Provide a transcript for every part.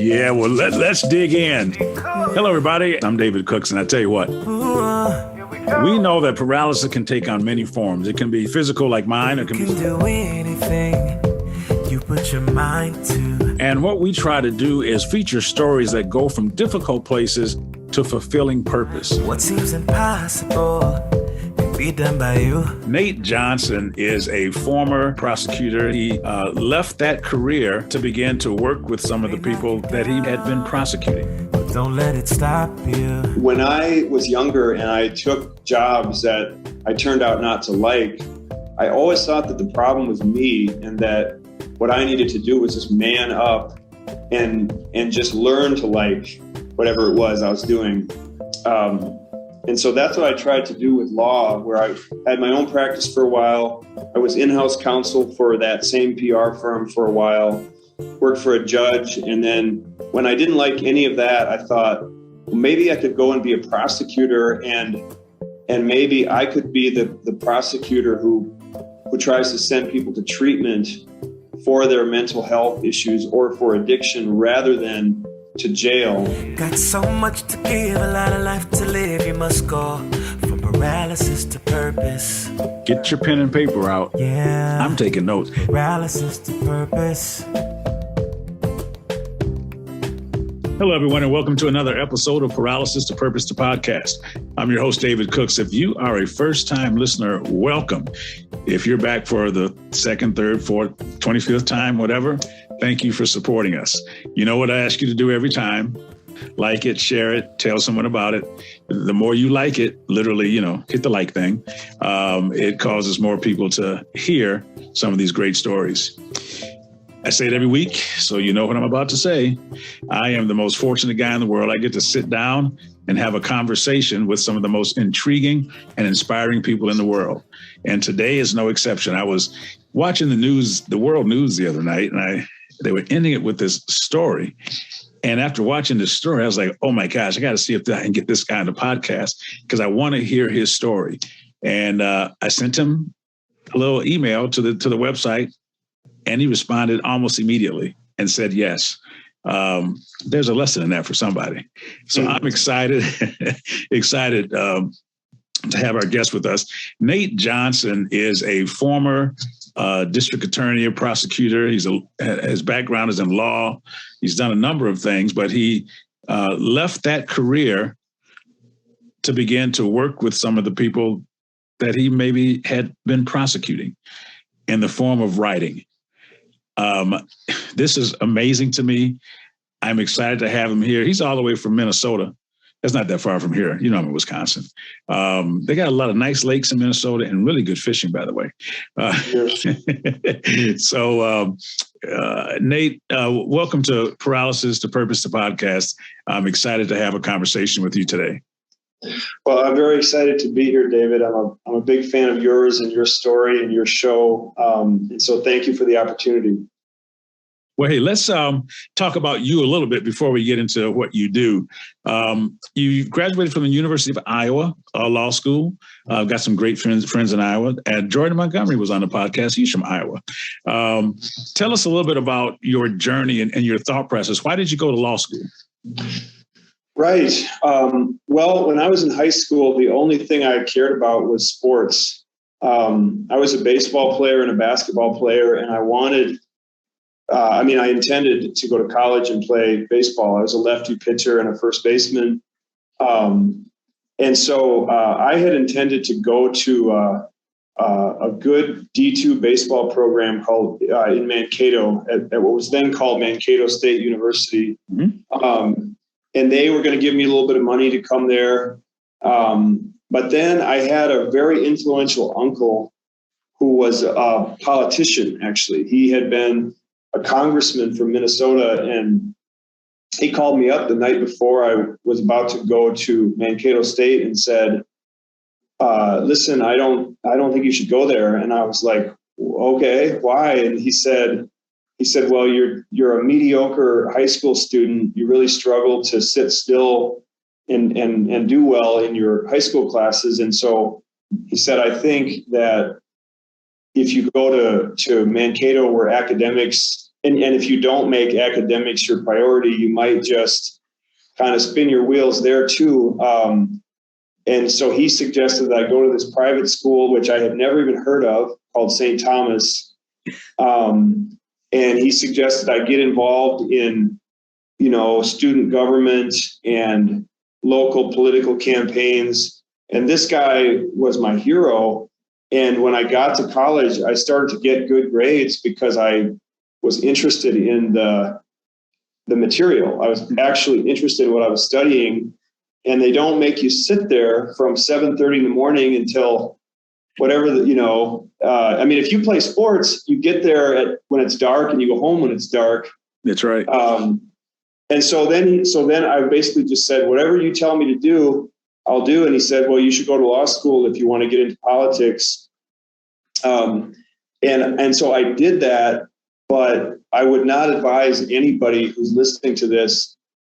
Yeah, well, let's dig in. Hello, everybody. I'm David Cooks, and I tell you what, we know that paralysis can take on many forms. It can be physical, like mine. It can do anything you put your mind to. And what we try to do is feature stories that go from difficult places to fulfilling purpose. What seems impossible can be done by you. Nate Johnson is a former prosecutor. He left that career to begin to work with some of the people that he had been prosecuting. But don't let it stop you. When I was younger and I took jobs that I turned out not to like, I always thought that the problem was me and that what I needed to do was just man up and just learn to like whatever it was I was doing. And so that's what I tried to do with law, where I had my own practice for a while. I was in-house counsel for that same PR firm for a while, worked for a judge. And then when I didn't like any of that, I thought, well, maybe I could go and be a prosecutor and maybe I could be the prosecutor who tries to send people to treatment for their mental health issues or for addiction rather than to jail. Got so much to give, a lot of life to live. You must go from paralysis to purpose. Get your pen and paper out. Yeah, I'm taking notes. Paralysis to purpose. Hello, everyone, and welcome to another episode of Paralysis to Purpose to Podcast. I'm your host, David Cooks. If you are a first-time listener, welcome. If you're back for the second, third, fourth, 25th time, whatever, thank you for supporting us. You know what I ask you to do every time? Like it, share it, tell someone about it. The more you like it, literally, hit the like thing. It causes more people to hear some of these great stories. I say it every week, so you know what I'm about to say. I am the most fortunate guy in the world. I get to sit down and have a conversation with some of the most intriguing and inspiring people in the world. And today is no exception. I was watching the news, the world news the other night, and they were ending it with this story. And after watching this story, I was like, oh my gosh, I got to see if I can get this guy on the podcast because I want to hear his story. And I sent him a little email to the website, and he responded almost immediately and said yes. There's a lesson in that for somebody. So I'm excited to have our guest with us. Nate Johnson is a former district attorney, a prosecutor. His background is in law. He's done a number of things, but he left that career to begin to work with some of the people that he maybe had been prosecuting in the form of writing. This is amazing to me. I'm excited to have him here. He's all the way from Minnesota. That's not that far from here. I'm in Wisconsin. They got a lot of nice lakes in Minnesota and really good fishing, by the way. So, Nate, welcome to Paralysis to Purpose to Podcast. I'm excited to have a conversation with you today. Well, I'm very excited to be here, David. I'm a big fan of yours and your story and your show. And so thank you for the opportunity. Well, hey, let's talk about you a little bit before we get into what you do. You graduated from the University of Iowa Law School. I've got some great friends in Iowa. And Jordan Montgomery was on the podcast. He's from Iowa. Tell us a little bit about your journey and your thought process. Why did you go to law school? Right. Well, when I was in high school, the only thing I cared about was sports. I was a baseball player and a basketball player, and I intended to go to college and play baseball. I was a lefty pitcher and a first baseman. And so I had intended to go to a good D2 baseball program called in Mankato at what was then called Mankato State University. Mm-hmm. And they were going to give me a little bit of money to come there. But then I had a very influential uncle who was a politician, actually. He had been a congressman from Minnesota, and he called me up the night before I was about to go to Mankato State and said, listen, I don't think you should go there. And I was like, okay, why? And he said, well, you're a mediocre high school student. You really struggle to sit still and do well in your high school classes. And so he said, I think that if you go to Mankato, where academics and if you don't make academics your priority, you might just kind of spin your wheels there too. And so he suggested that I go to this private school, which I had never even heard of, called St. Thomas. And he suggested I get involved in, student government and local political campaigns. And this guy was my hero. And when I got to college, I started to get good grades because I was interested in the material. I was actually interested in what I was studying. And they don't make you sit there from 7:30 in the morning until whatever, if you play sports, you get there when it's dark and you go home when it's dark. That's right. And so then I basically just said, whatever you tell me to do, I'll do. And he said, well, you should go to law school if you want to get into politics. And so I did that, but I would not advise anybody who's listening to this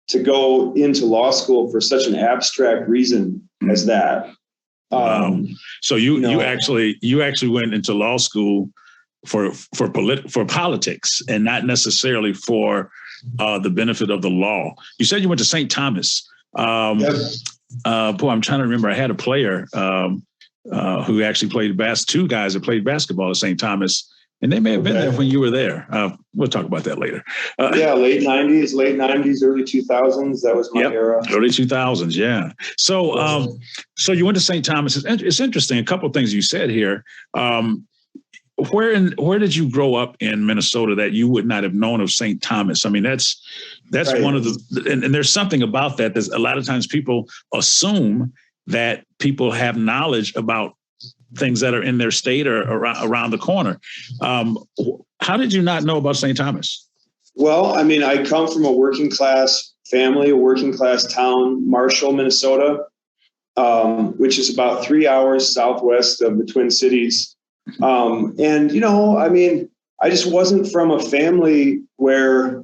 to go into law school for such an abstract reason as that. Wow. So you actually went into law school for politics and not necessarily for the benefit of the law. You said you went to St. Thomas. Yes. I'm trying to remember. I had a player who actually played two guys that played basketball at St. Thomas. And they may have been there when you were there. We'll talk about that later. Late 90s, early 2000s. That was my era. Early 2000s, yeah. So so you went to St. Thomas. It's interesting. A couple of things you said here. Where did you grow up in Minnesota that you would not have known of St. Thomas? I mean, that's right. One of the, and there's something about that. There's a lot of times people assume that people have knowledge about things that are in their state or around the corner. How did you not know about St. Thomas? Well, I come from a working class family, a working class town, Marshall, Minnesota, which is about 3 hours southwest of the Twin Cities. I just wasn't from a family where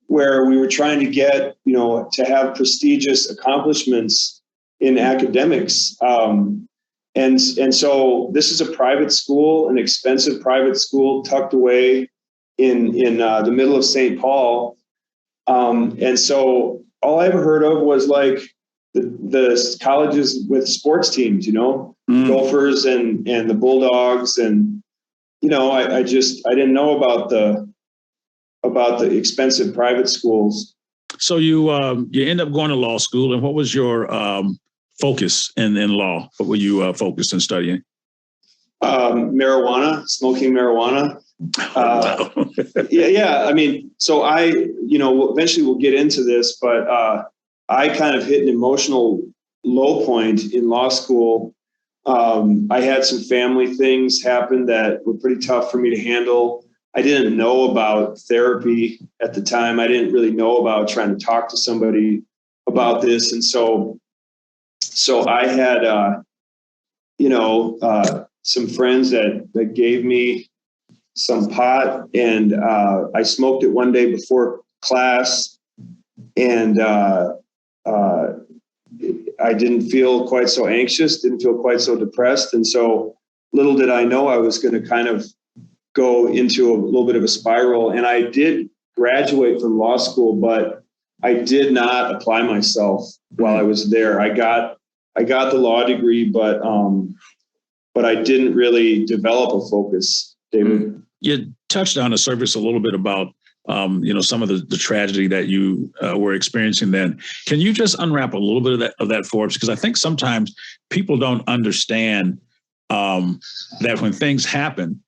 we were trying to get, to have prestigious accomplishments in academics. And so this is a private school, an expensive private school tucked away in the middle of St. Paul. And so all I ever heard of was like the colleges with sports teams, Gophers and the Bulldogs. And, I didn't know about the expensive private schools. So you end up going to law school. And what was your focus in law? What were you focused in studying? Marijuana, smoking marijuana. Yeah. So I, eventually we'll get into this, but I kind of hit an emotional low point in law school. I had some family things happen that were pretty tough for me to handle. I didn't know about therapy at the time. I didn't really know about trying to talk to somebody about this. And so I had, some friends that gave me some pot, and I smoked it one day before class, and I didn't feel quite so anxious, didn't feel quite so depressed. And so little did I know I was going to kind of go into a little bit of a spiral. And I did graduate from law school, but I did not apply myself while I was there. I got the law degree, but I didn't really develop a focus, David. You touched on the surface a little bit about, some of the tragedy that you were experiencing then. Can you just unwrap a little bit of that for us? Because I think sometimes people don't understand that when things happen,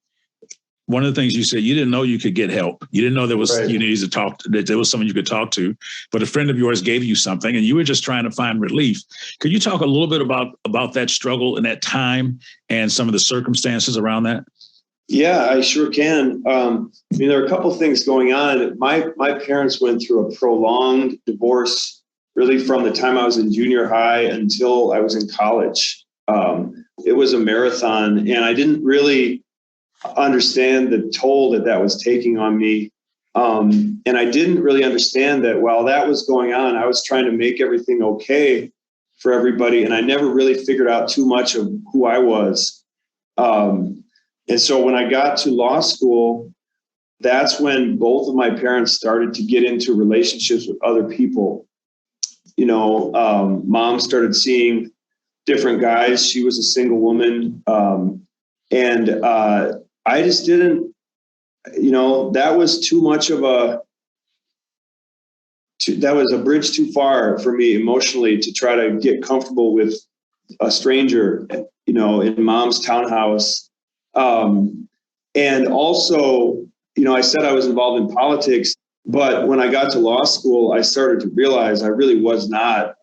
one of the things you said, you didn't know you could get help. You didn't know there was you needed to talk to, that there was someone you could talk to, but a friend of yours gave you something and you were just trying to find relief. Could you talk a little bit about that struggle and that time and some of the circumstances around that? Yeah, I sure can. There are a couple of things going on. My parents went through a prolonged divorce, really from the time I was in junior high until I was in college. It was a marathon, and I didn't really understand the toll that was taking on me. And I didn't really understand that while that was going on, I was trying to make everything okay for everybody. And I never really figured out too much of who I was. And so when I got to law school, that's when both of my parents started to get into relationships with other people. Mom started seeing different guys. She was a single woman. And I just didn't, that was too much of that was a bridge too far for me emotionally to try to get comfortable with a stranger, in mom's townhouse. And also, I said I was involved in politics, but when I got to law school, I started to realize I really was not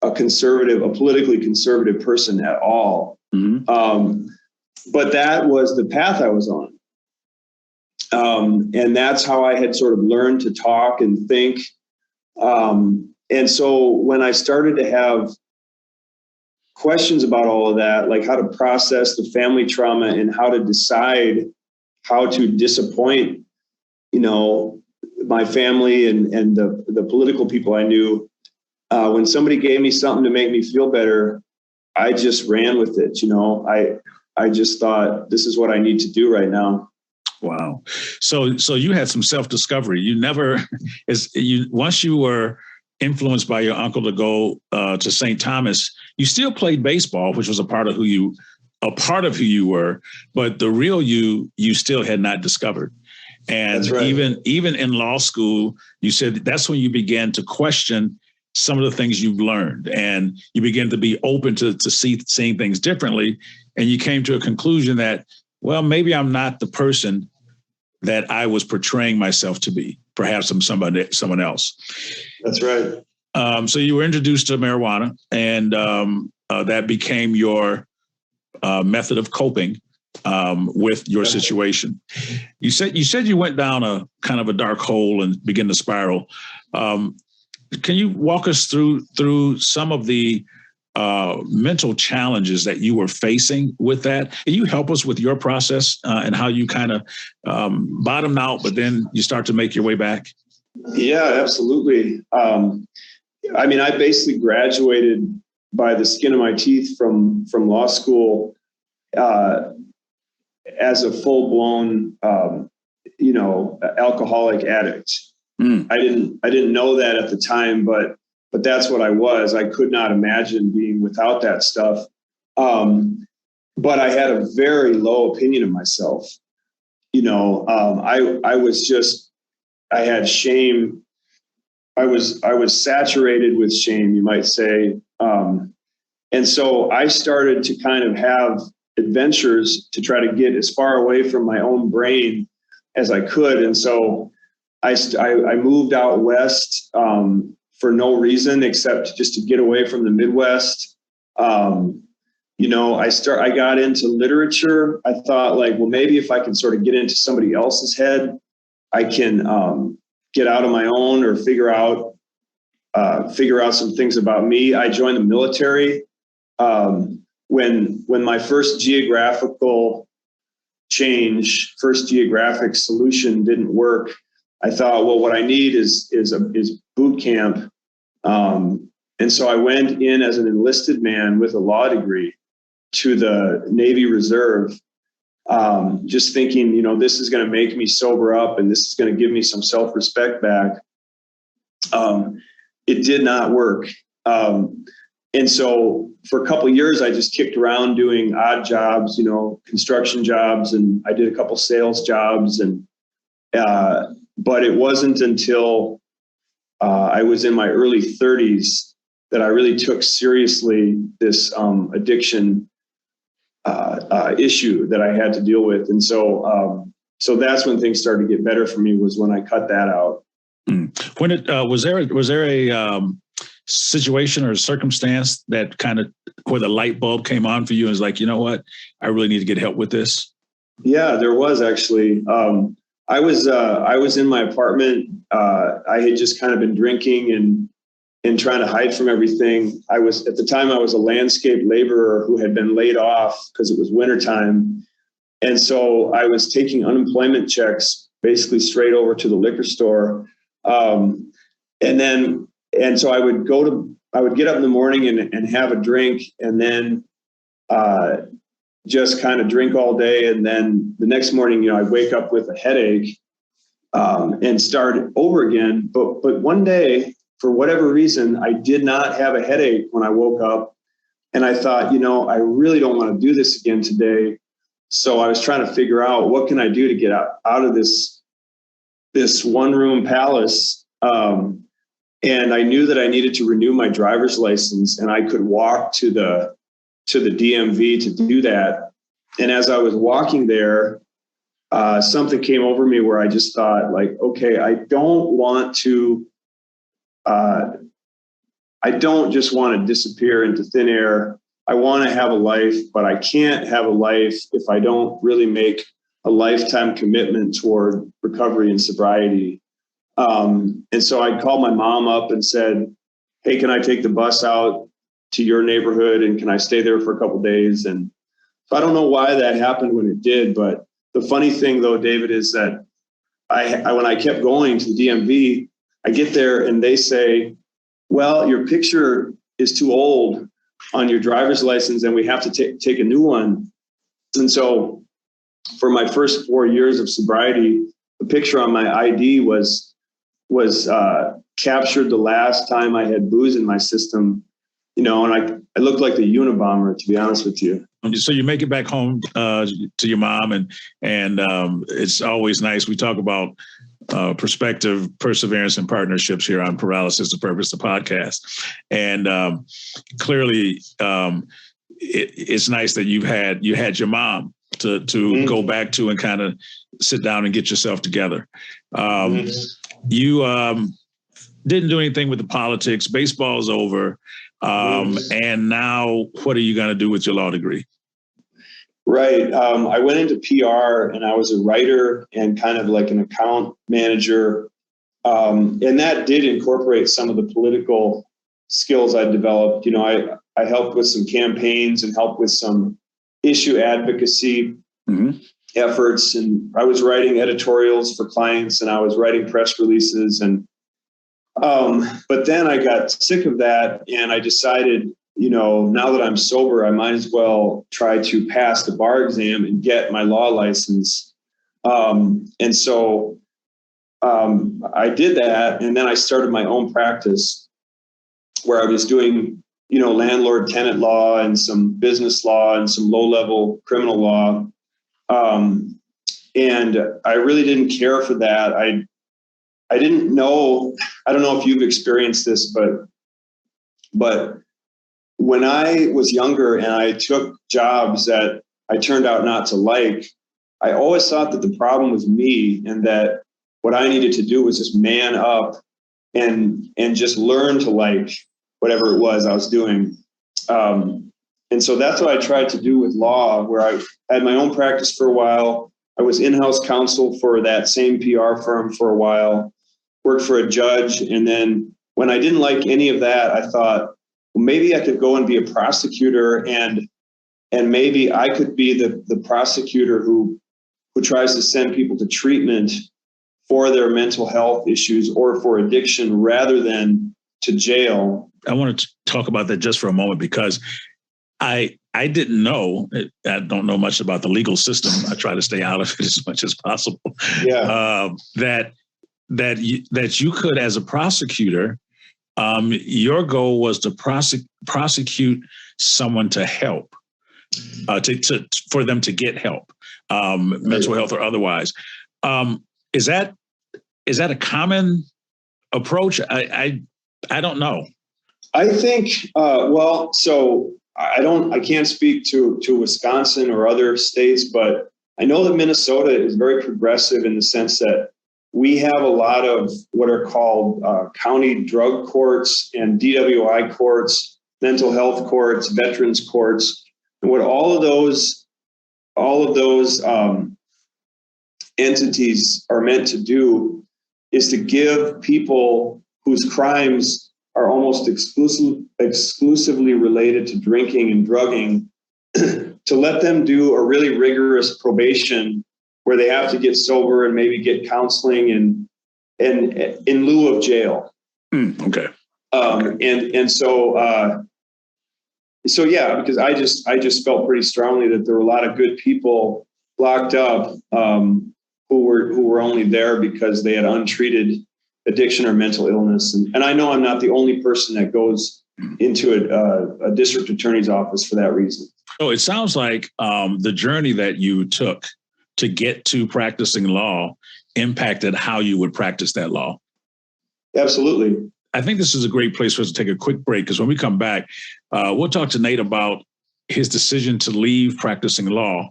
a politically conservative person at all. Mm-hmm. But that was the path I was on. And that's how I had sort of learned to talk and think. And so when I started to have questions about all of that, like how to process the family trauma and how to decide how to disappoint, my family and the political people I knew, when somebody gave me something to make me feel better, I just ran with it. I just thought, this is what I need to do right now. Wow. So you had some self-discovery. Once you were influenced by your uncle to go to St. Thomas, you still played baseball, which was a part of who you were, but the real you still had not discovered. And that's right. Even in law school, you said that's when you began to question some of the things you've learned, and you began to be open to seeing things differently. And you came to a conclusion that, well, maybe I'm not the person that I was portraying myself to be. Perhaps I'm someone else. That's right. So you were introduced to marijuana, and that became your method of coping with your situation. You said you went down a kind of a dark hole and began to spiral. Can you walk us through some of the mental challenges that you were facing with that? Can you help us with your process and how you kind of bottomed out, but then you start to make your way back? Yeah, absolutely. I basically graduated by the skin of my teeth from law school as a full-blown, alcoholic addict. I didn't know that at the time, but that's what I was. I could not imagine being without that stuff. But I had a very low opinion of myself. I had shame. I was saturated with shame, you might say. And so I started to kind of have adventures to try to get as far away from my own brain as I could. And so I moved out west for no reason except just to get away from the Midwest. I got into literature. I thought, maybe if I can sort of get into somebody else's head, I can get out on my own or figure out some things about me. I joined the military. When my first geographic solution didn't work, I thought, well, what I need is boot camp. And so I went in as an enlisted man with a law degree to the Navy Reserve, just thinking, this is going to make me sober up and this is going to give me some self-respect back. It did not work. And so for a couple of years, I just kicked around doing odd jobs, construction jobs, and I did a couple sales jobs. But it wasn't until I was in my early 30s that I really took seriously this addiction issue that I had to deal with. And so that's when things started to get better for me, was when I cut that out. When it was there a situation or circumstance that kind of where the light bulb came on for you and was like, you know what, I really need to get help with this? Yeah, there was actually. I was in my apartment. I had just kind of been drinking and trying to hide from everything. At the time I was a landscape laborer who had been laid off because it was wintertime. And so I was taking unemployment checks basically straight over to the liquor store. And so I would get up in the morning and have a drink, and then just kind of drink all day. And then the next morning, I'd wake up with a headache. and start over again. But one day, for whatever reason, I did not have a headache when I woke up. And I thought, I really don't want to do this again today. So I was trying to figure out what can I do to get out of this one-room palace. And I knew that I needed to renew my driver's license, and I could walk to the DMV to do that. And as I was walking there, something came over me where I just thought, like, okay, I don't just want to disappear into thin air. I want to have a life, but I can't have a life if I don't really make a lifetime commitment toward recovery and sobriety. And so I called my mom up and said, hey, can I take the bus out to your neighborhood, and can I stay there for a couple of days? And so I don't know why that happened when it did, but the funny thing though, David, is that when I kept going to the DMV, I get there and they say, well, your picture is too old on your driver's license and we have to take a new one. And so for my first 4 years of sobriety, the picture on my ID was captured the last time I had booze in my system, and I looked like the Unabomber, to be honest with you. So you make it back home to your mom, and it's always nice. We talk about perspective, perseverance, and partnerships here on Paralysis to Purpose, the podcast. And clearly, it's nice that you had your mom to go back to and kind of sit down and get yourself together. You didn't do anything with the politics. Baseball's over. And now what are you going to do with your law degree? Right. I went into PR and I was a writer and kind of like an account manager. And that did incorporate some of the political skills I developed. I helped with some campaigns and helped with some issue advocacy efforts. And I was writing editorials for clients and I was writing press releases. And but then I got sick of that and I decided, now that I'm sober, I might as well try to pass the bar exam and get my law license. And so I did that. And then I started my own practice where I was doing, landlord tenant law and some business law and some low-level criminal law. And I really didn't care for that. I didn't know, I don't know if you've experienced this, but when I was younger and I took jobs that I turned out not to like, I always thought that the problem was me and that what I needed to do was just man up and just learn to like whatever it was I was doing. And so that's what I tried to do with law, where I had my own practice for a while. I was in-house counsel for that same PR firm for a while, worked for a judge. And then when I didn't like any of that, I thought, well, maybe I could go and be a prosecutor and maybe I could be the prosecutor who tries to send people to treatment for their mental health issues or for addiction rather than to jail. I want to talk about that just for a moment because I didn't know, I don't know much about the legal system. I try to stay out of it as much as possible. Yeah. That you could, as a prosecutor, your goal was to prosecute someone to help, for them to get help, mental health or otherwise. Is that a common approach? I don't know. I think, so I can't speak to Wisconsin or other states, but I know that Minnesota is very progressive in the sense that we have a lot of what are called county drug courts and DWI courts, mental health courts, veterans courts, and what all of those entities are meant to do is to give people whose crimes are almost exclusively related to drinking and drugging to let them do a really rigorous probation where they have to get sober and maybe get counseling and in lieu of jail. Okay. So yeah, because I just felt pretty strongly that there were a lot of good people locked up who were only there because they had untreated addiction or mental illness. And I know I'm not the only person that goes into a district attorney's office for that reason. So it sounds like the journey that you took to get to practicing law impacted how you would practice that law. Absolutely. I think this is a great place for us to take a quick break, because when we come back, we'll talk to Nate about his decision to leave practicing law.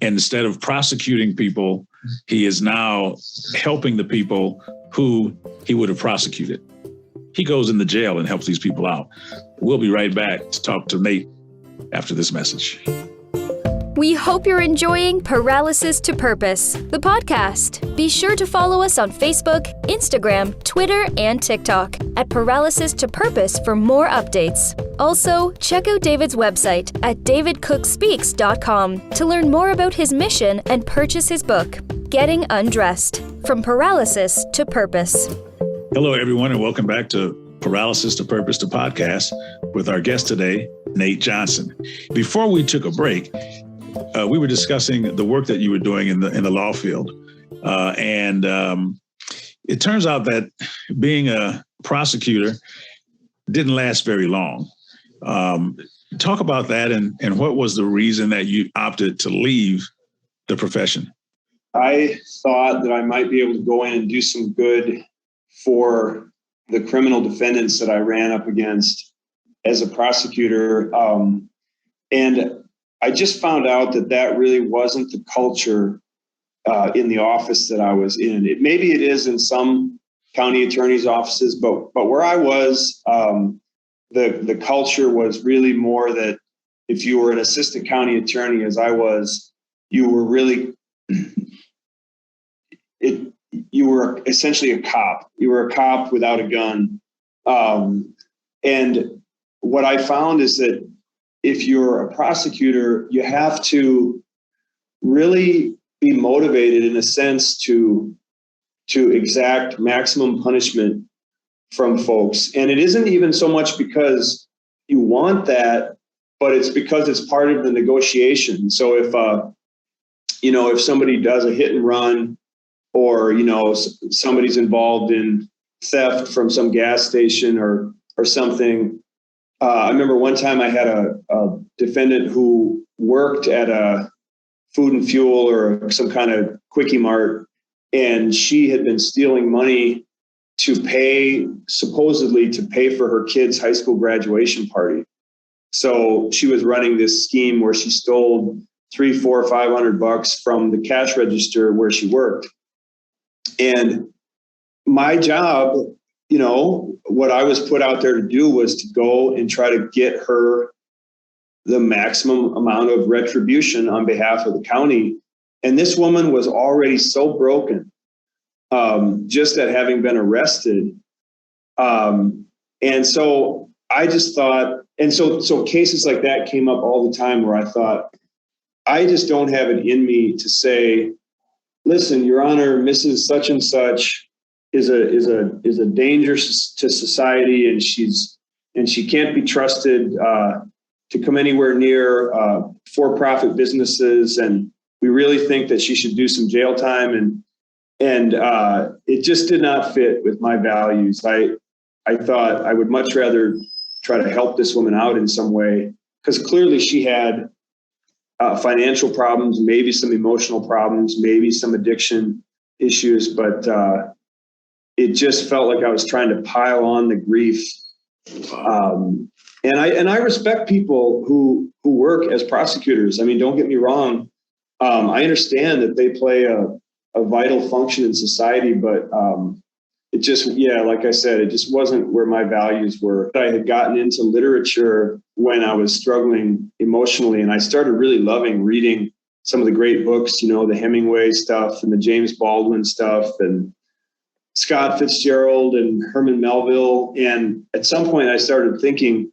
And instead of prosecuting people, he is now helping the people who he would have prosecuted. He goes in the jail and helps these people out. We'll be right back to talk to Nate after this message. We hope you're enjoying Paralysis to Purpose, the podcast. Be sure to follow us on Facebook, Instagram, Twitter, and TikTok at Paralysis to Purpose for more updates. Also, check out David's website at davidcookspeaks.com to learn more about his mission and purchase his book, Getting Undressed, From Paralysis to Purpose. Hello, everyone, and welcome back to Paralysis to Purpose, the podcast, with our guest today, Nate Johnson. Before we took a break, we were discussing the work that you were doing in the law field. And it turns out that being a prosecutor didn't last very long. Talk about that, and what was the reason that you opted to leave the profession? I thought that I might be able to go in and do some good for the criminal defendants that I ran up against as a prosecutor. And I just found out that really wasn't the culture in the office that I was in. Maybe it is in some county attorneys' offices, but where I was, the culture was really more that if you were an assistant county attorney, as I was, you were really you were essentially a cop. You were a cop without a gun. And what I found is that if you're a prosecutor, you have to really be motivated in a sense to exact maximum punishment from folks. And it isn't even so much because you want that, but it's because it's part of the negotiation. So if somebody does a hit and run, or, somebody's involved in theft from some gas station or something. I remember one time I had a defendant who worked at a food and fuel or some kind of quickie mart, and she had been stealing money supposedly to pay for her kid's high school graduation party. So she was running this scheme where she stole $300, $400, $500 from the cash register where she worked. And my job, what I was put out there to do was to go and try to get her the maximum amount of retribution on behalf of the county. And this woman was already so broken, just at having been arrested. And so I just thought, and so cases like that came up all the time where I thought, I just don't have it in me to say, listen, Your Honor, Mrs. Such and Such is a danger to society, and she can't be trusted to come anywhere near for-profit businesses, and we really think that she should do some jail time, and it just did not fit with my values. I thought I would much rather try to help this woman out in some way, because clearly she had financial problems, maybe some emotional problems, maybe some addiction issues, but it just felt like I was trying to pile on the grief. And I respect people who work as prosecutors. I mean, don't get me wrong. I understand that they play a vital function in society, but it just, like I said, it just wasn't where my values were. I had gotten into literature when I was struggling emotionally, and I started really loving reading some of the great books, the Hemingway stuff and the James Baldwin stuff and Scott Fitzgerald and Herman Melville. And at some point I started thinking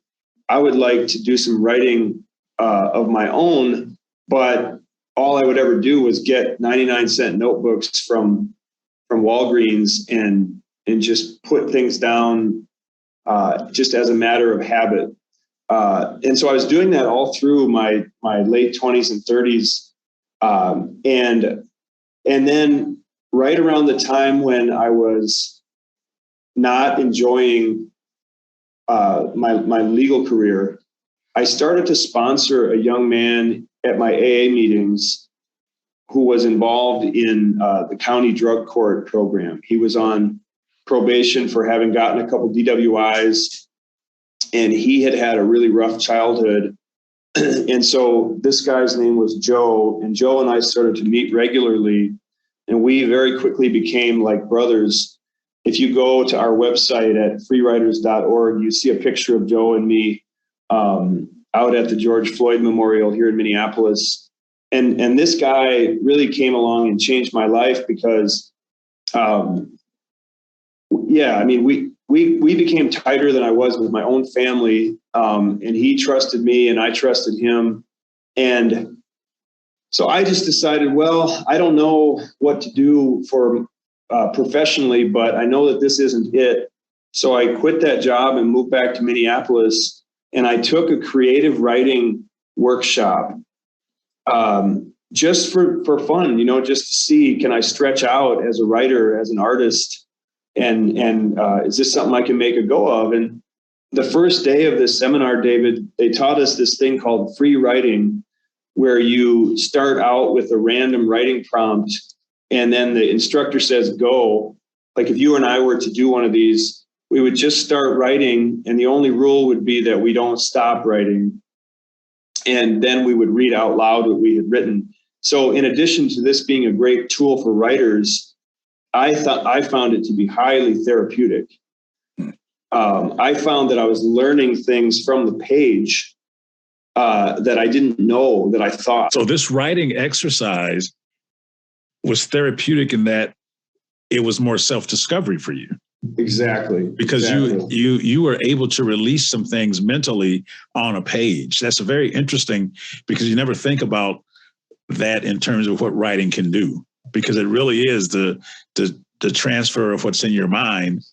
I would like to do some writing of my own, but all I would ever do was get 99-cent notebooks from Walgreens and just put things down just as a matter of habit. And so I was doing that all through my late 20s and 30s. And And then right around the time when I was not enjoying my legal career, I started to sponsor a young man at my AA meetings who was involved in the county drug court program. He was on probation for having gotten a couple DWIs, and he had had a really rough childhood. And so this guy's name was Joe, and Joe and I started to meet regularly, and we very quickly became like brothers. If you go to our website at freeriders.org, you see a picture of Joe and me out at the George Floyd Memorial here in Minneapolis. And this guy really came along and changed my life because, we became tighter than I was with my own family. And he trusted me and I trusted him. And so I just decided, well, I don't know what to do for professionally, but I know that this isn't it. So I quit that job and moved back to Minneapolis, and I took a creative writing workshop just for fun, just to see, can I stretch out as a writer, as an artist, and is this something I can make a go of? And the first day of this seminar, David, they taught us this thing called free writing, where you start out with a random writing prompt, and then the instructor says, go. Like if you and I were to do one of these, we would just start writing, and the only rule would be that we don't stop writing. And then we would read out loud what we had written. So in addition to this being a great tool for writers, I found it to be highly therapeutic. I found that I was learning things from the page that I didn't know that I thought. So this writing exercise was therapeutic in that it was more self-discovery for you. Exactly. Because you were able to release some things mentally on a page. That's very interesting, because you never think about that in terms of what writing can do, because it really is the transfer of what's in your mind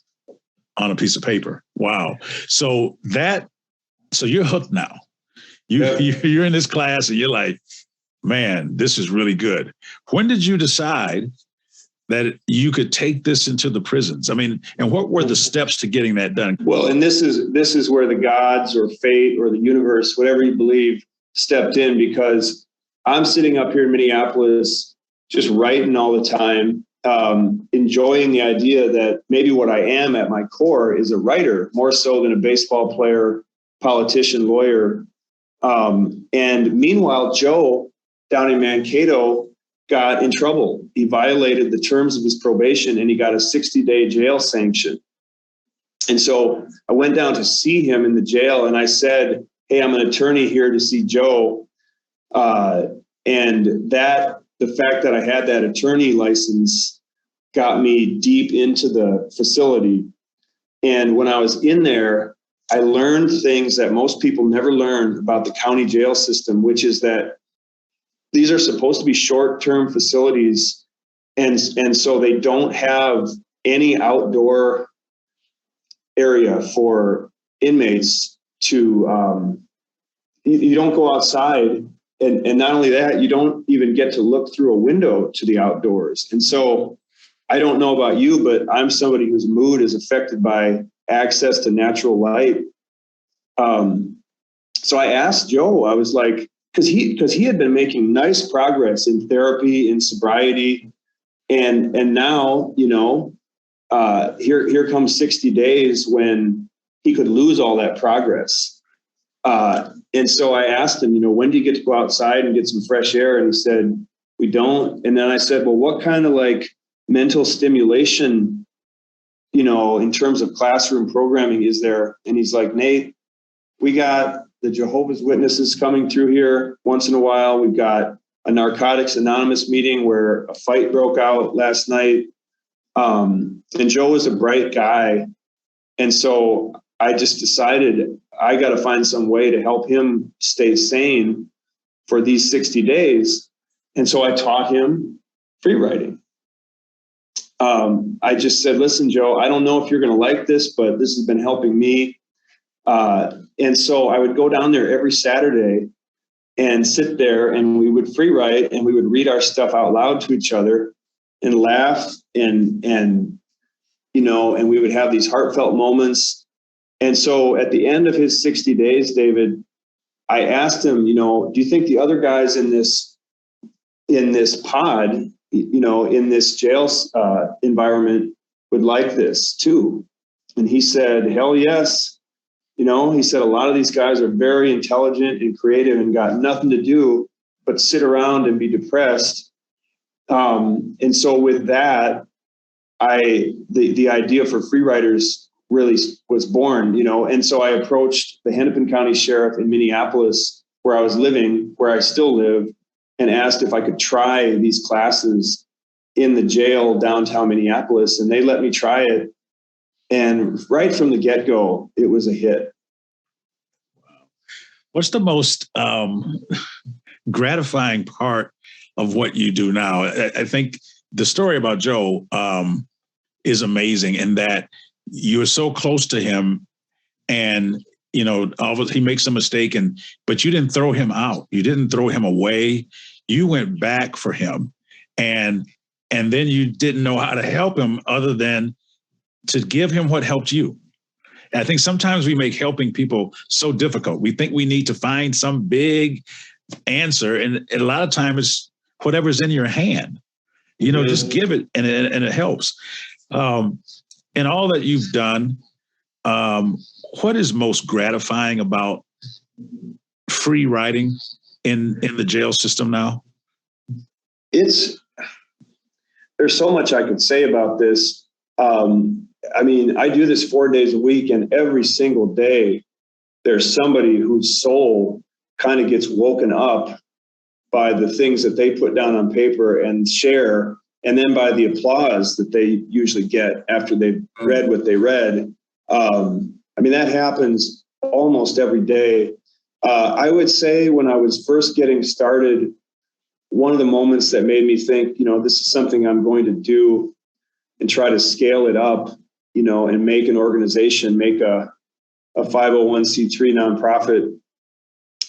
on a piece of paper. Wow. So you're hooked now. You're in this class and you're like, man, this is really good. When did you decide that you could take this into the prisons? I mean, and what were the steps to getting that done? Well, and this is where the gods or fate or the universe, whatever you believe, stepped in, because I'm sitting up here in Minneapolis, just writing all the time, enjoying the idea that maybe what I am at my core is a writer, more so than a baseball player, politician, lawyer. And meanwhile, Joe down in Mankato got in trouble. He violated the terms of his probation, and he got a 60-day jail sanction. And so I went down to see him in the jail, and I said, hey, I'm an attorney here to see Joe. And the fact that I had that attorney license got me deep into the facility. And when I was in there, I learned things that most people never learn about the county jail system, which is that these are supposed to be short-term facilities. And so they don't have any outdoor area for inmates to, you don't go outside. And not only that, you don't even get to look through a window to the outdoors. And so I don't know about you, but I'm somebody whose mood is affected by access to natural light. So I asked Joe, I was like, because he had been making nice progress in therapy, in sobriety. And now, here comes 60 days when he could lose all that progress. And so I asked him, when do you get to go outside and get some fresh air? And he said, we don't. And then I said, well, what kind of like mental stimulation, in terms of classroom programming is there? And he's like, Nate, we got the Jehovah's Witnesses coming through here once in a while. We've got a Narcotics Anonymous meeting where a fight broke out last night. And Joe was a bright guy. And so I just decided I got to find some way to help him stay sane for these 60 days. And so I taught him free writing. I just said, listen, Joe, I don't know if you're going to like this, but this has been helping me. And so I would go down there every Saturday and sit there, and we would free write, and we would read our stuff out loud to each other. and laugh and and we would have these heartfelt moments. And so at the end of his 60 days, David, I asked him, do you think the other guys in this pod, in this jail environment would like this too? And he said, hell yes. He said, a lot of these guys are very intelligent and creative and got nothing to do but sit around and be depressed. And so with that, the idea for free riders really was born, and so I approached the Hennepin County Sheriff in Minneapolis, where I was living, where I still live, and asked if I could try these classes in the jail downtown Minneapolis, and they let me try it. And right from the get-go, it was a hit. What's the most gratifying part of what you do now? I think the story about Joe is amazing in that you were so close to him, and he makes a mistake, but you didn't throw him out. You didn't throw him away. You went back for him, and then you didn't know how to help him other than to give him what helped you. And I think sometimes we make helping people so difficult. We think we need to find some big answer, and a lot of times it's whatever's in your hand. Just give it, and it helps. And all that you've done, what is most gratifying about free riding in the jail system now? There's so much I could say about this. I do this 4 days a week, and every single day there's somebody whose soul kind of gets woken up by the things that they put down on paper and share, and then by the applause that they usually get after they've read what they read. That happens almost every day. I would say when I was first getting started, one of the moments that made me think, this is something I'm going to do and try to scale it up, and make an organization, make a 501c3 nonprofit,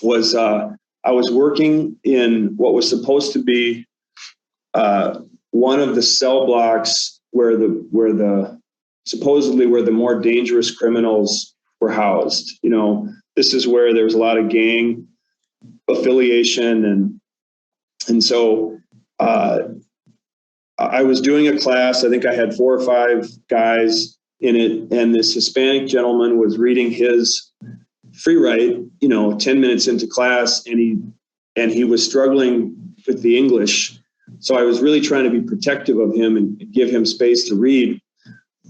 was I was working in what was supposed to be one of the cell blocks where the more dangerous criminals were housed. This is where there's a lot of gang affiliation, and so I was doing a class. I think I had 4 or 5 guys in it, and this Hispanic gentleman was reading his free write, 10 minutes into class, and he was struggling with the English. So I was really trying to be protective of him and give him space to read.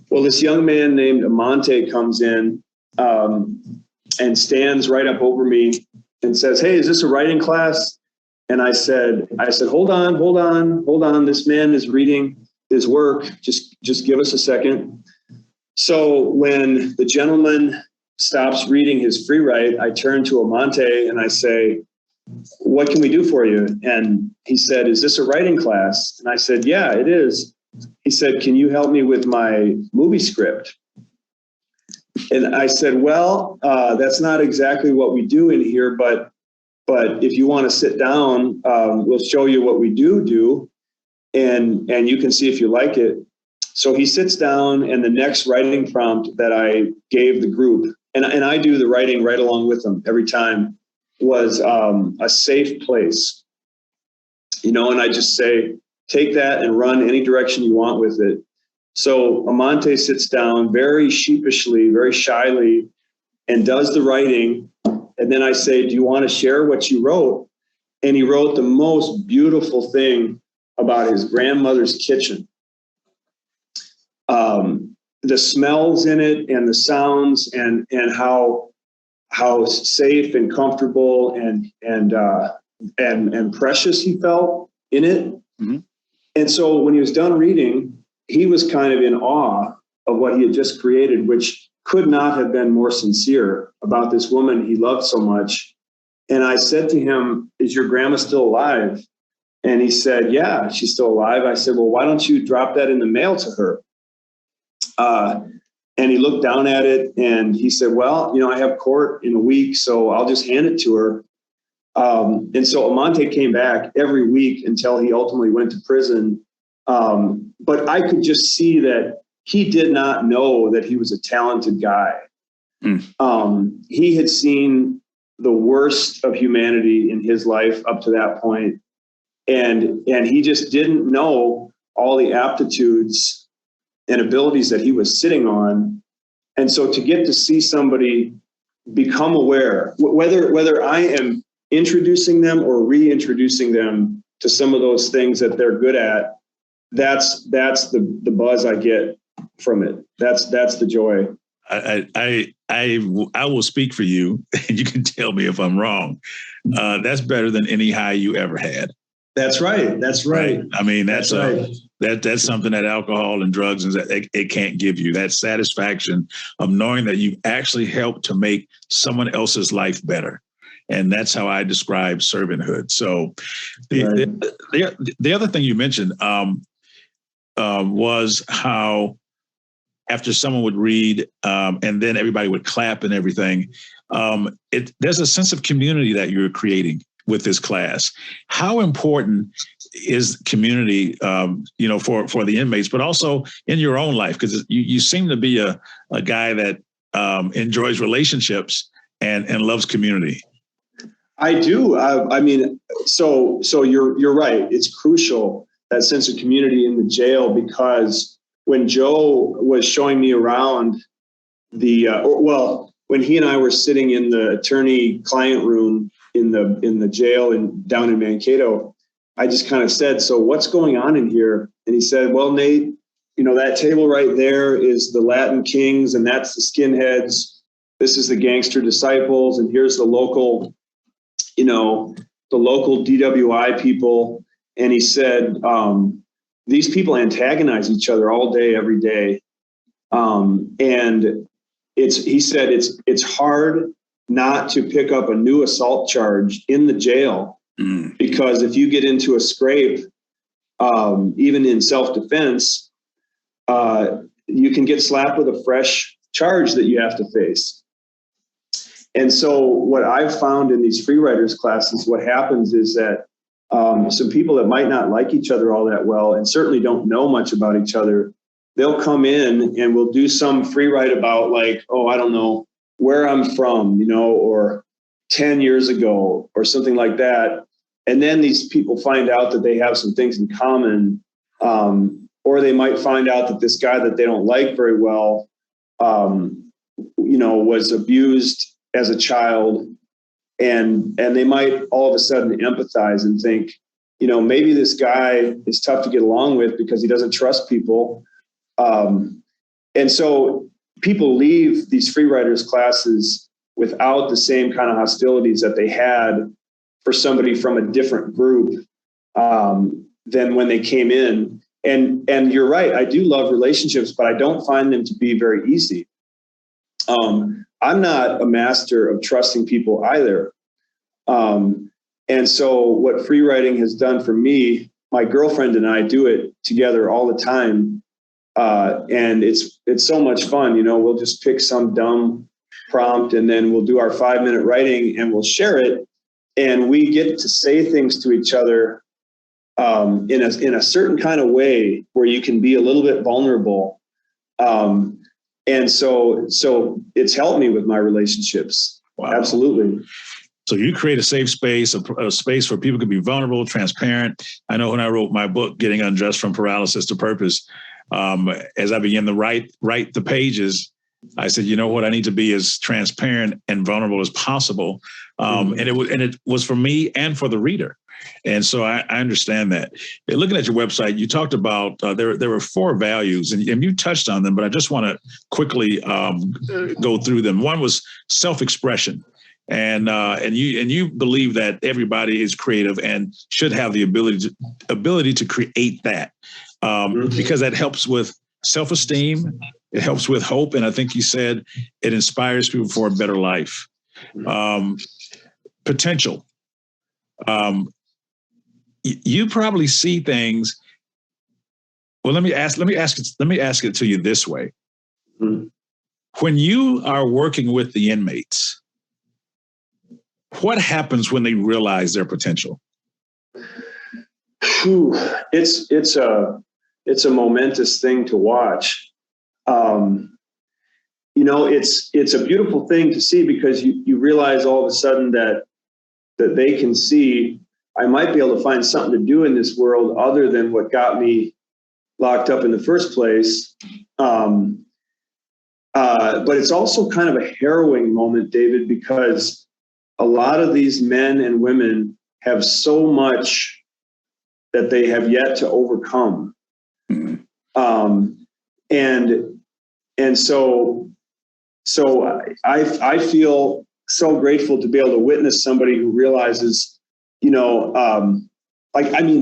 Well, this young man named Amante comes in and stands right up over me and says, "Hey, is this a writing class?" And I said, hold on. This man is reading his work. Just give us a second. So when the gentleman stops reading his free write, I turn to Amante and I say, "What can we do for you?" And he said, "Is this a writing class?" And I said, "Yeah, it is." He said, "Can you help me with my movie script?" And I said, "Well, that's not exactly what we do in here, but if you want to sit down, we'll show you what we do, and you can see if you like it." So he sits down, and the next writing prompt that I gave the group, and I do the writing right along with them every time, was a safe place. And I just say, take that and run any direction you want with it. So Amante sits down very sheepishly, very shyly, and does the writing. And then I say, "Do you want to share what you wrote?" And he wrote the most beautiful thing about his grandmother's kitchen. The smells in it and the sounds and how safe and comfortable and precious he felt in it. Mm-hmm. And so when he was done reading, he was kind of in awe of what he had just created, which could not have been more sincere about this woman he loved so much. And I said to him, "Is your grandma still alive?" And he said, "Yeah, she's still alive." I said, "Well, why don't you drop that in the mail to her?" And he looked down at it and he said, "Well, I have court in a week, so I'll just hand it to her." And so Amante came back every week until he ultimately went to prison. But I could just see that he did not know that he was a talented guy. He had seen the worst of humanity in his life up to that point, and he just didn't know all the aptitudes and abilities that he was sitting on. And so to get to see somebody become aware, whether I am introducing them or reintroducing them to some of those things that they're good at, that's the buzz I get from it. That's the joy. I will speak for you, and you can tell me if I'm wrong. That's better than any high you ever had. That's right. That's right. I mean, that's right. That's something that alcohol and drugs it can't give you. That satisfaction of knowing that you actually helped to make someone else's life better. And that's how I describe servanthood. So the other thing you mentioned was how after someone would read and then everybody would clap and everything, there's a sense of community that you're creating with this class. How important is community, for the inmates, but also in your own life? Because you seem to be a guy that enjoys relationships and loves community. I do. I mean, so you're right. It's crucial, that sense of community in the jail, because when Joe was showing me around when he and I were sitting in the attorney-client room in the jail down in Mankato, I just kind of said, "So what's going on in here?" And he said, "Well, Nate, that table right there is the Latin Kings, and that's the skinheads. This is the gangster disciples, and here's the local DWI people." And he said, these people antagonize each other all day, every day. And he said it's hard not to pick up a new assault charge in the jail, because if you get into a scrape, even in self-defense, you can get slapped with a fresh charge that you have to face. And so what I've found in these free writers classes, what happens is that some people that might not like each other all that well and certainly don't know much about each other, they'll come in and we'll do some free write about, like, oh, I don't know, where I'm from, or 10 years ago or something like that. And then these people find out that they have some things in common, or they might find out that this guy that they don't like very well, was abused as a child, and they might all of a sudden empathize and think, maybe this guy is tough to get along with because he doesn't trust people. And so people leave these free writers classes without the same kind of hostilities that they had for somebody from a different group than when they came in. And you're right, I do love relationships, but I don't find them to be very easy. I'm not a master of trusting people either. And so what free writing has done for me, my girlfriend and I do it together all the time. And it's so much fun. We'll just pick some dumb prompt and then we'll do our 5-minute writing and we'll share it. And we get to say things to each other in a certain kind of way where you can be a little bit vulnerable. And so it's helped me with my relationships. Wow. Absolutely. So you create a safe space, a space where people can be vulnerable, transparent. I know when I wrote my book, Getting Undressed from Paralysis to Purpose, as I began to write the pages, I said, you know what, I need to be as transparent and vulnerable as possible. And it was for me and for the reader. And so I understand that. Looking at your website, you talked about there were 4 values, and you touched on them, but I just want to quickly go through them. One was self-expression, and you believe that everybody is creative and should have the ability to create that, because that helps with self-esteem, it helps with hope, and I think you said it inspires people for a better life. Potential. You probably see things. Well, let me ask it to you this way. Mm-hmm. When you are working with the inmates, what happens when they realize their potential? It's it's a momentous thing to watch. It's a beautiful thing to see, because you realize all of a sudden that they can see, I might be able to find something to do in this world other than what got me locked up in the first place. But it's also kind of a harrowing moment, David, because a lot of these men and women have so much that they have yet to overcome. Mm-hmm. And so I feel so grateful to be able to witness somebody who realizes,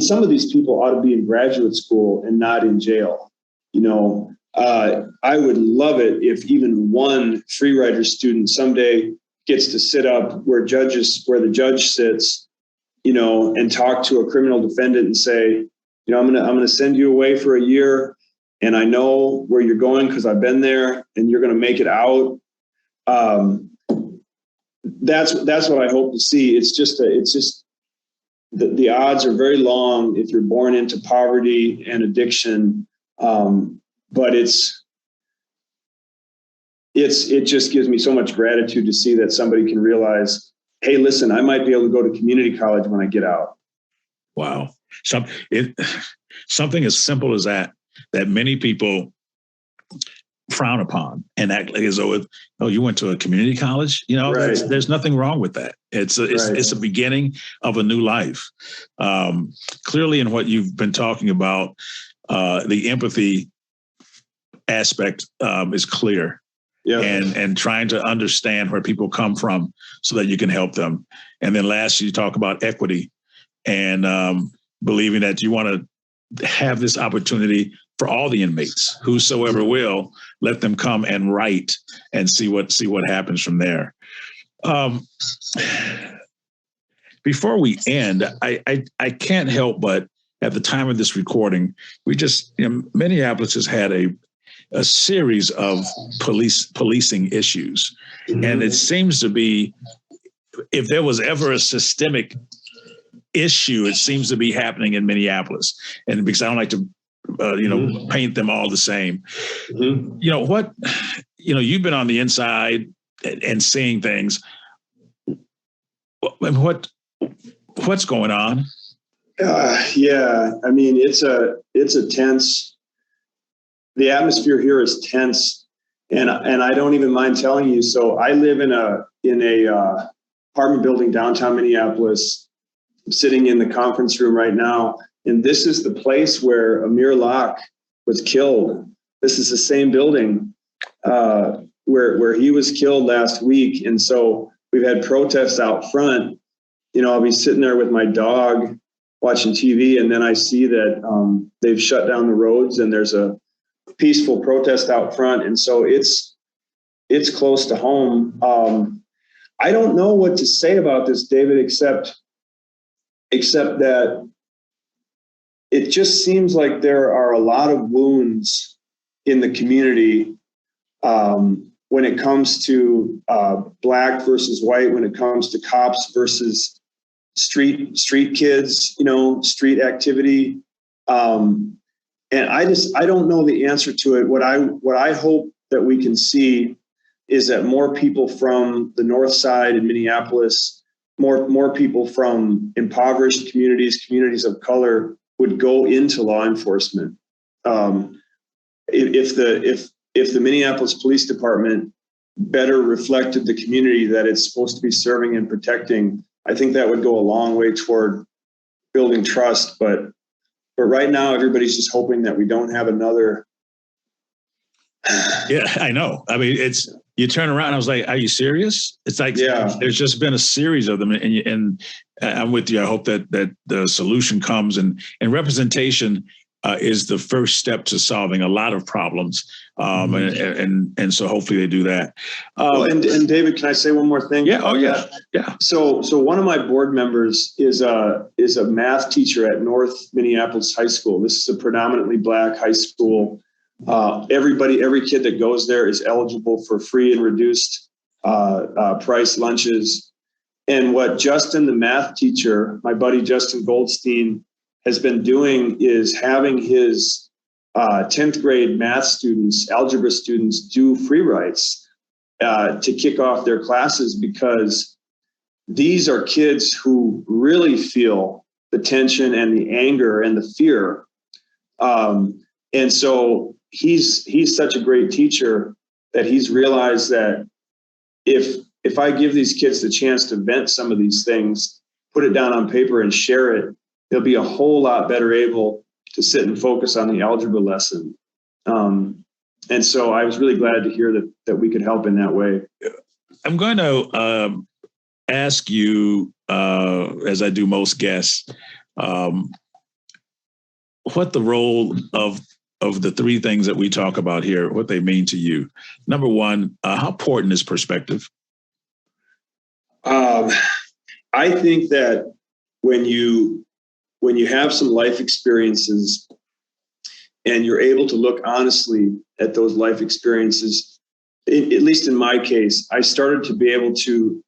some of these people ought to be in graduate school and not in jail. I would love it if even one free rider student someday gets to sit up where the judge sits, and talk to a criminal defendant and say, I'm going to send you away for a year, and I know where you're going because I've been there, and you're going to make it out. That's what I hope to see. It's just the odds are very long if you're born into poverty and addiction. But it just gives me so much gratitude to see that somebody can realize, hey, listen, I might be able to go to community college when I get out. Wow. Something as simple as that many people frown upon and act like as though, you went to a community college, right. There's nothing wrong with that. It's a beginning of a new life. Clearly in what you've been talking about, the empathy aspect is clear. Yeah. And trying to understand where people come from so that you can help them. And then last, you talk about equity and believing that you want to have this opportunity for all the inmates, whosoever will, let them come and write and see what happens from there. Before we end, I can't help but at the time of this recording, Minneapolis has had a series of policing issues. Mm-hmm. And it seems to be, if there was ever a systemic issue, it seems to be happening in Minneapolis. And because I don't like to, mm-hmm. paint them all the same. Mm-hmm. You've been on the inside and seeing things. What's going on? Yeah. I mean, it's a tense. The atmosphere here is tense, and I don't even mind telling you. So I live in a apartment building downtown Minneapolis. I'm sitting in the conference room right now, and this is the place where Amir Locke was killed. This is the same building where he was killed last week, and so we've had protests out front. I'll be sitting there with my dog watching TV, and then I see that they've shut down the roads, and there's a peaceful protest out front. And so it's close to home. I don't know what to say about this, David, except that it just seems like there are a lot of wounds in the community when it comes to black versus white, when it comes to cops versus street kids, street activity. And I don't know the answer to it. What I hope that we can see is that more people from the north side in Minneapolis, more people from impoverished communities of color would go into law enforcement. If the Minneapolis Police Department better reflected the community that it's supposed to be serving and protecting, I think that would go a long way toward building trust. But right now, everybody's just hoping that we don't have another. Yeah, I know. I mean, you turn around and I was like, are you serious? It's like, yeah. There's just been a series of them. And I'm with you. I hope that the solution comes and representation is the first step to solving a lot of problems. And so hopefully they do that. And David, can I say one more thing? Yeah. Oh yeah. Yeah. So one of my board members is a math teacher at North Minneapolis High School. This is a predominantly black high school. Every kid that goes there is eligible for free and reduced price lunches. And what Justin, the math teacher, my buddy Justin Goldstein, has been doing is having his 10th grade math students, algebra students do free writes to kick off their classes, because these are kids who really feel the tension and the anger and the fear. And so he's such a great teacher that he's realized that if I give these kids the chance to vent some of these things, put it down on paper and share it, they'll be a whole lot better able to sit and focus on the algebra lesson. And so I was really glad to hear that we could help in that way. I'm going to ask you, as I do most guests, what the role of the three things that we talk about here, what they mean to you. Number one, how important is perspective? I think that when you have some life experiences and you're able to look honestly at those life experiences, at least in my case, I started to be able to,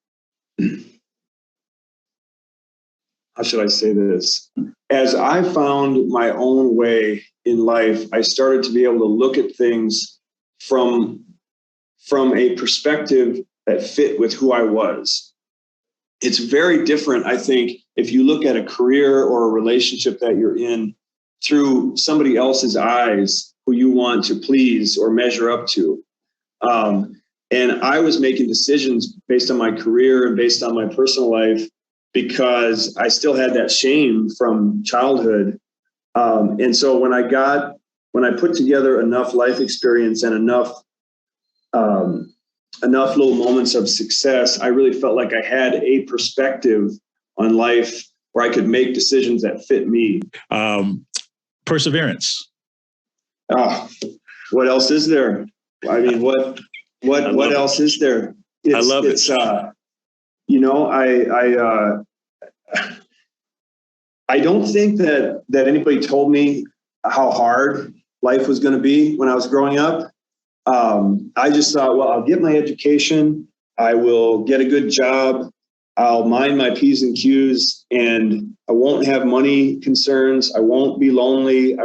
how should I say this? As I found my own way in life, I started to be able to look at things from a perspective that fit with who I was. It's very different, I think, if you look at a career or a relationship that you're in through somebody else's eyes who you want to please or measure up to. And I was making decisions based on my career and based on my personal life because I still had that shame from childhood. And so when I put together enough life experience and enough little moments of success, I really felt like I had a perspective on life where I could make decisions that fit me. Perseverance. What else is there? I mean, what else is there? I love it. I don't think that anybody told me how hard life was going to be when I was growing up. I just thought, well, I'll get my education. I will get a good job. I'll mind my P's and Q's, and I won't have money concerns. I won't be lonely.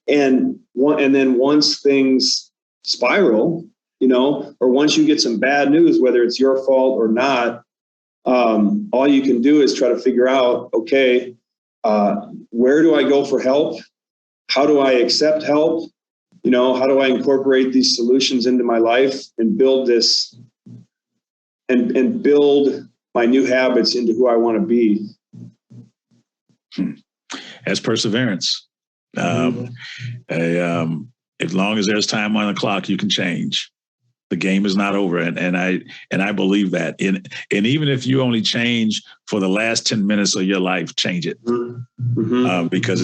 And then once things spiral, or once you get some bad news, whether it's your fault or not, all you can do is try to figure out, okay, where do I go for help? How do I accept help? How do I incorporate these solutions into my life and build this and build my new habits into who I want to be? As perseverance. As long as there's time on the clock, you can change. The game is not over. And I believe that. And even if you only change for the last 10 minutes of your life, change it. Mm-hmm. Because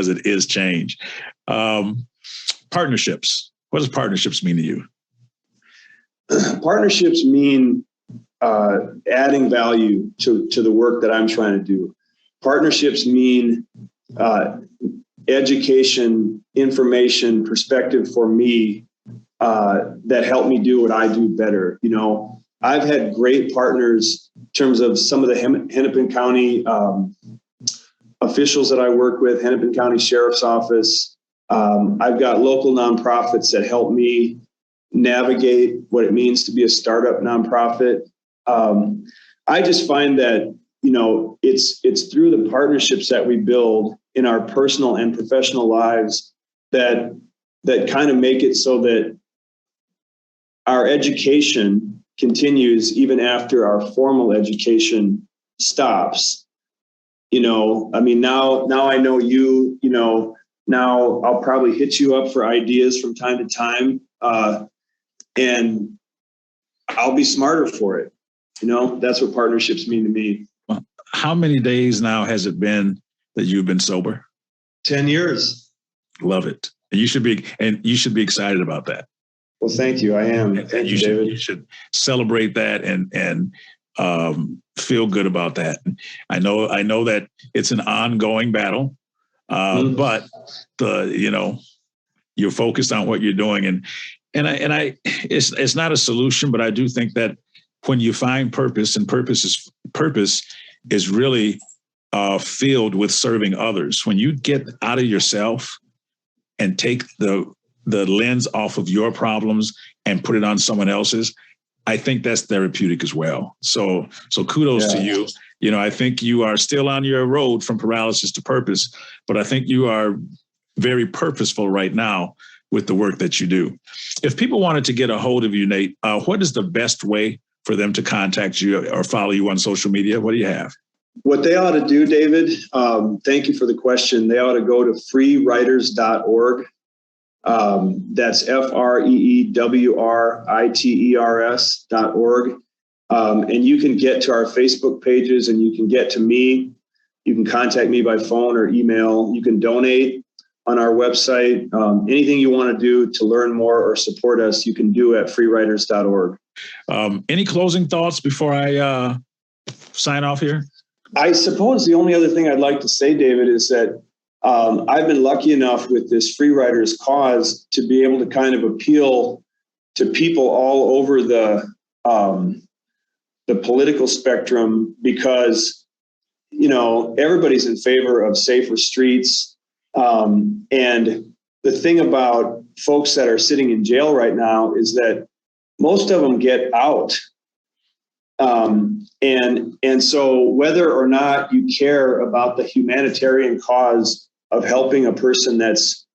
it is change. Partnerships. What does partnerships mean to you? Partnerships mean adding value to the work that I'm trying to do. Partnerships mean education, information, perspective for me that help me do what I do better. I've had great partners in terms of some of the Hennepin County officials that I work with, Hennepin County Sheriff's Office. I've got local nonprofits that help me navigate what it means to be a startup nonprofit. I just find that, it's through the partnerships that we build in our personal and professional lives that kind of make it so that our education continues even after our formal education stops. Now I know you, now I'll probably hit you up for ideas from time to time, and I'll be smarter for it. That's what partnerships mean to me. How many days now has it been that you've been sober? 10 years. Love it. And you should be excited about that. Well, thank you. I am. Thank you, David. You should celebrate that and feel good about that. I know that it's an ongoing battle, but you're focused on what you're doing, and it's not a solution, but I do think that when you find purpose, and purpose is really filled with serving others. When you get out of yourself and take the lens off of your problems and put it on someone else's, I think that's therapeutic as well. So kudos to you. I think you are still on your road from paralysis to purpose, but I think you are very purposeful right now with the work that you do. If people wanted to get a hold of you, Nate, what is the best way for them to contact you or follow you on social media? What do you have? What they ought to do, David, thank you for the question. They ought to go to freewriters.org. That's freewriters.org. And you can get to our Facebook pages and you can get to me. You can contact me by phone or email. You can donate on our website. Anything you want to do to learn more or support us, you can do at freewriters.org. Any closing thoughts before I sign off here? I suppose the only other thing I'd like to say, David, is that I've been lucky enough with this Free Writers cause to be able to kind of appeal to people all over the political spectrum because, everybody's in favor of safer streets. And the thing about folks that are sitting in jail right now is that most of them get out. And so whether or not you care about the humanitarian cause of helping a person that's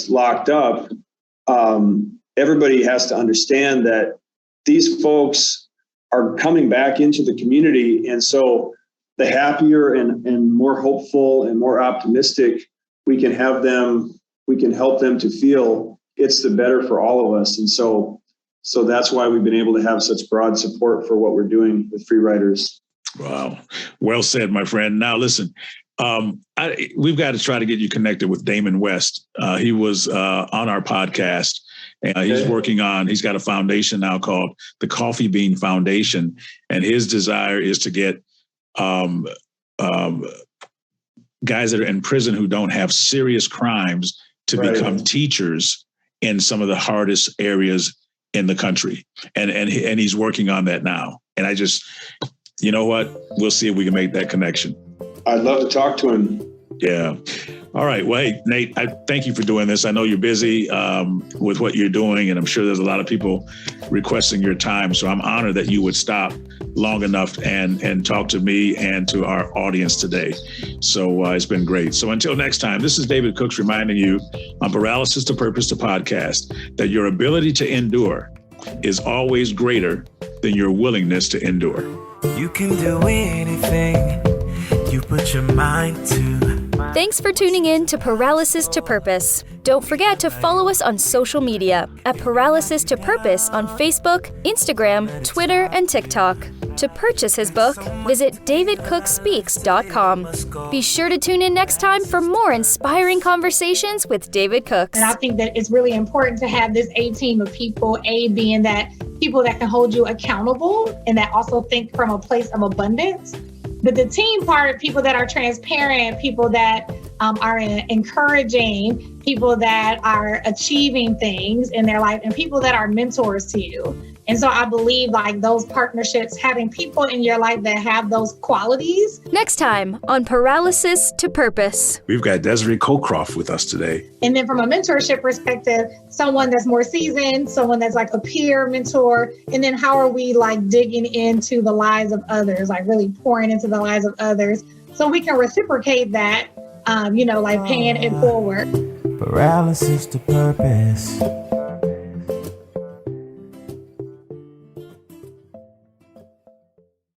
locked up, everybody has to understand that these folks are coming back into the community. And so the happier and more hopeful and more optimistic we can help them to feel, it's the better for all of us. And so that's why we've been able to have such broad support for what we're doing with Free Writers. Wow. Well said, my friend. Now, listen, we've got to try to get you connected with Damon West. He was on our podcast. He's he's got a foundation now called the Coffee Bean Foundation. And his desire is to get guys that are in prison who don't have serious crimes to become teachers in some of the hardest areas in the country. And he's working on that now. And I just, you know what? We'll see if we can make that connection. I'd love to talk to him. Yeah. All right. Well, hey, Nate, I thank you for doing this. I know you're busy with what you're doing, and I'm sure there's a lot of people requesting your time. So I'm honored that you would stop long enough and talk to me and to our audience today. So it's been great. So until next time, this is David Cooks reminding you on Paralysis to Purpose, the podcast, that your ability to endure is always greater than your willingness to endure. You can do anything you put your mind to. Thanks for tuning in to Paralysis to Purpose. Don't forget to follow us on social media at Paralysis to Purpose on Facebook, Instagram, Twitter, and TikTok. To purchase his book, visit davidcookspeaks.com. Be sure to tune in next time for more inspiring conversations with David Cooks. And I think that it's really important to have this A team of people, A being that people that can hold you accountable and that also think from a place of abundance. But the team part, people that are transparent, people that are encouraging, people that are achieving things in their life, and people that are mentors to you. And so I believe like those partnerships, having people in your life that have those qualities. Next time on Paralysis to Purpose. We've got Desiree Colcroft with us today. And then from a mentorship perspective, someone that's more seasoned, someone that's like a peer mentor. And then how are we like digging into the lives of others, like really pouring into the lives of others so we can reciprocate that, like paying it forward. Paralysis to purpose.